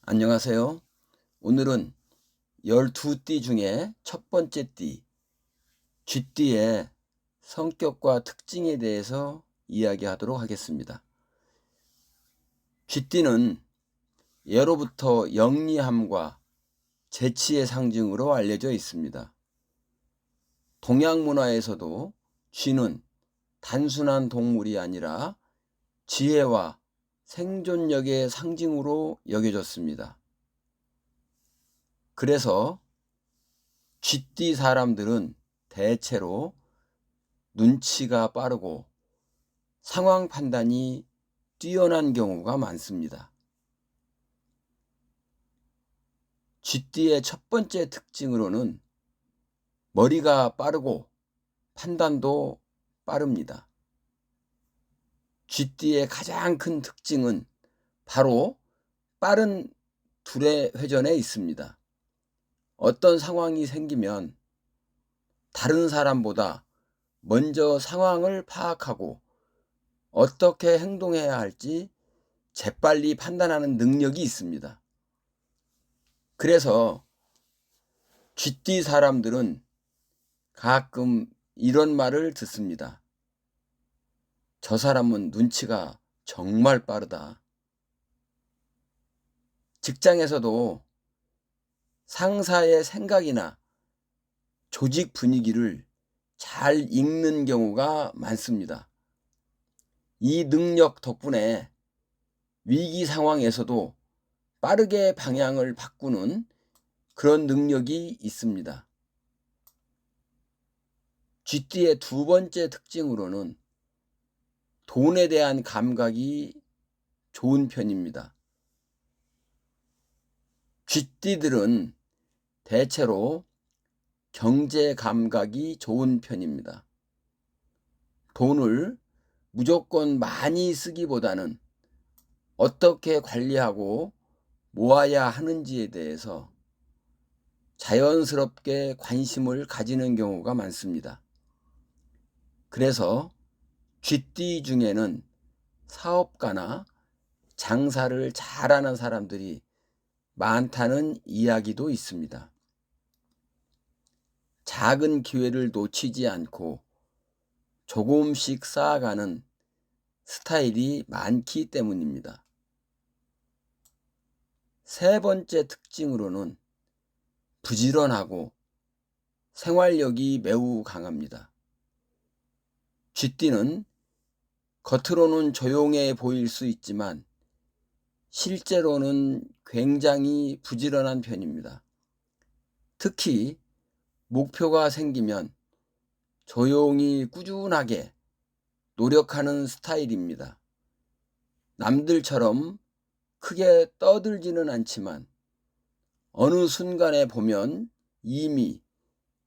안녕하세요. 오늘은 12띠 중에 첫 번째 띠, 쥐띠의 성격과 특징에 대해서 이야기하도록 하겠습니다. 쥐띠는 예로부터 영리함과 재치의 상징으로 알려져 있습니다. 동양 문화에서도 쥐는 단순한 동물이 아니라 지혜와 생존력의 상징으로 여겨졌습니다. 그래서 쥐띠 사람들은 대체로 눈치가 빠르고 상황 판단이 뛰어난 경우가 많습니다. 쥐띠의 첫 번째 특징으로는 머리가 빠르고 판단도 빠릅니다. 쥐띠의 가장 큰 특징은 바로 빠른 두뇌 회전에 있습니다. 어떤 상황이 생기면 다른 사람보다 먼저 상황을 파악하고 어떻게 행동해야 할지 재빨리 판단하는 능력이 있습니다. 그래서 쥐띠 사람들은 가끔 이런 말을 듣습니다. 저 사람은 눈치가 정말 빠르다. 직장에서도 상사의 생각이나 조직 분위기를 잘 읽는 경우가 많습니다. 이 능력 덕분에 위기 상황에서도 빠르게 방향을 바꾸는 그런 능력이 있습니다. 쥐띠의 두 번째 특징으로는 돈에 대한 감각이 좋은 편입니다. 쥐띠들은 대체로 경제 감각이 좋은 편입니다. 돈을 무조건 많이 쓰기보다는 어떻게 관리하고 모아야 하는지에 대해서 자연스럽게 관심을 가지는 경우가 많습니다. 그래서 쥐띠 중에는 사업가나 장사를 잘하는 사람들이 많다는 이야기도 있습니다. 작은 기회를 놓치지 않고 조금씩 쌓아가는 스타일이 많기 때문입니다. 세 번째 특징으로는 부지런하고 생활력이 매우 강합니다. 쥐띠는 겉으로는 조용해 보일 수 있지만 실제로는 굉장히 부지런한 편입니다. 특히 목표가 생기면 조용히 꾸준하게 노력하는 스타일입니다. 남들처럼 크게 떠들지는 않지만 어느 순간에 보면 이미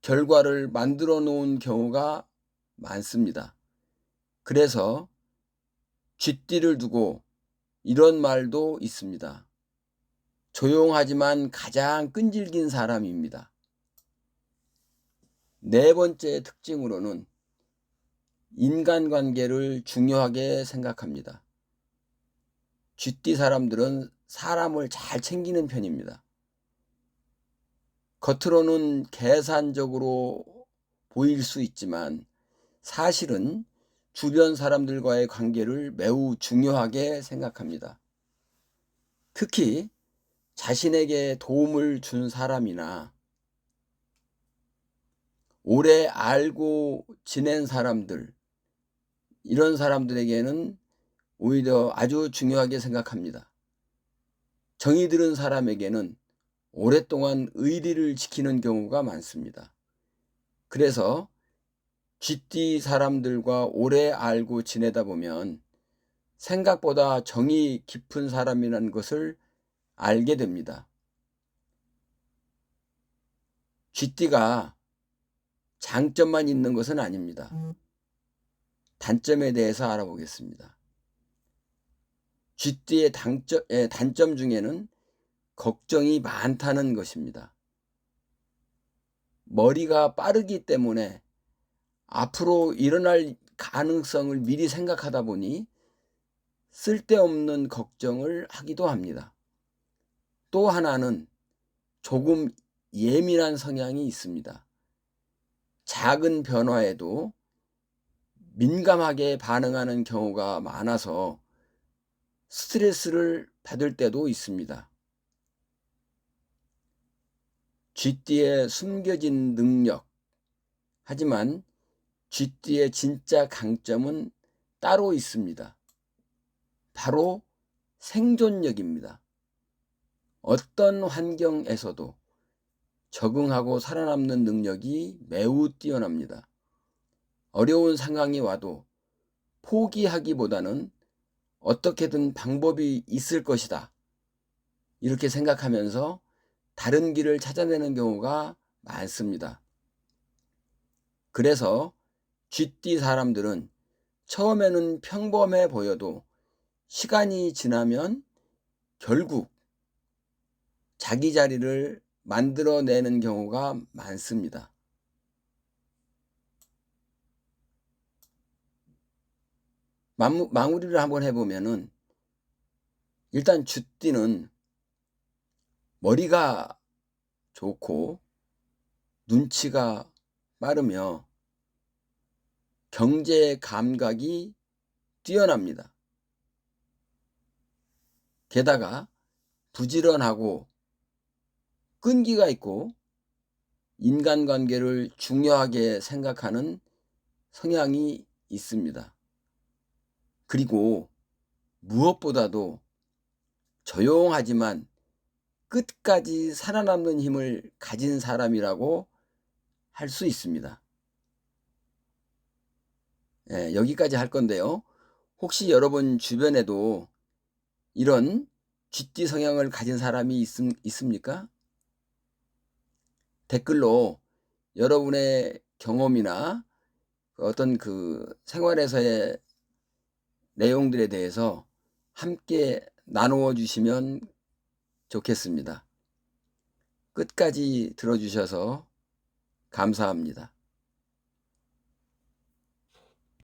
결과를 만들어 놓은 경우가 많습니다. 그래서 쥐띠를 두고 이런 말도 있습니다. 조용하지만 가장 끈질긴 사람입니다. 네 번째 특징으로는 인간관계를 중요하게 생각합니다. 쥐띠 사람들은 사람을 잘 챙기는 편입니다. 겉으로는 계산적으로 보일 수 있지만 사실은 주변 사람들과의 관계를 매우 중요하게 생각합니다. 특히 자신에게 도움을 준 사람이나 오래 알고 지낸 사람들, 이런 사람들에게는 오히려 아주 중요하게 생각합니다. 정이 들은 사람에게는 오랫동안 의리를 지키는 경우가 많습니다. 그래서 쥐띠 사람들과 오래 알고 지내다 보면 생각보다 정이 깊은 사람이라는 것을 알게 됩니다. 쥐띠가 장점만 있는 것은 아닙니다. 단점에 대해서 알아보겠습니다. 쥐띠의 단점 중에는 걱정이 많다는 것입니다. 머리가 빠르기 때문에 앞으로 일어날 가능성을 미리 생각하다 보니 쓸데없는 걱정을 하기도 합니다. 또 하나는 조금 예민한 성향이 있습니다. 작은 변화에도 민감하게 반응하는 경우가 많아서 스트레스를 받을 때도 있습니다. 쥐띠의 숨겨진 능력. 하지만 쥐띠의 진짜 강점은 따로 있습니다. 바로 생존력입니다. 어떤 환경에서도 적응하고 살아남는 능력이 매우 뛰어납니다. 어려운 상황이 와도 포기하기보다는 어떻게든 방법이 있을 것이다, 이렇게 생각하면서 다른 길을 찾아내는 경우가 많습니다. 그래서 쥐띠 사람들은 처음에는 평범해 보여도 시간이 지나면 결국 자기 자리를 만들어내는 경우가 많습니다. 마무리를 한번 해보면은, 일단 쥐띠는 머리가 좋고 눈치가 빠르며 경제 감각이 뛰어납니다. 게다가 부지런하고 끈기가 있고 인간관계를 중요하게 생각하는 성향이 있습니다. 그리고 무엇보다도 조용하지만 끝까지 살아남는 힘을 가진 사람이라고 할 수 있습니다. 여기까지 할 건데요. 혹시 여러분 주변에도 이런 쥐띠 성향을 가진 사람이 있습니까? 댓글로 여러분의 경험이나 어떤 생활에서의 내용들에 대해서 함께 나누어 주시면 좋겠습니다. 끝까지 들어주셔서 감사합니다.